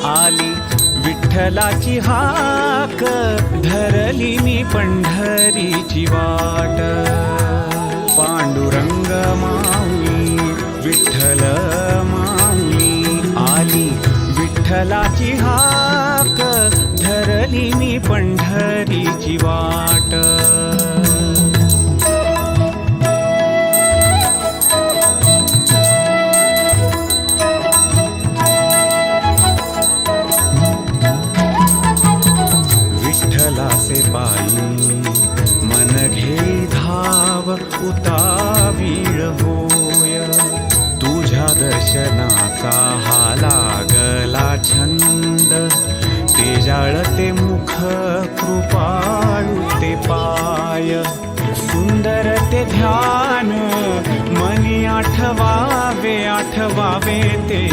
आली विठ्ठलाची हाक, धरली मी पंढरीची वाट. पांडुरंग माऊली विठ्ठल माऊली, आली विठ्ठलाची हाक, धरली मी पंढरीची वाट. विठ्ठलाचे पायी मन घे धाव, उतावीळ होय. तुझ्या दर्शनाचा हा लागला छंद, ते जाळते मुख कृपाळू ते पाय. सुंदर ते ध्यान मनी आठवावे, आठवावे ते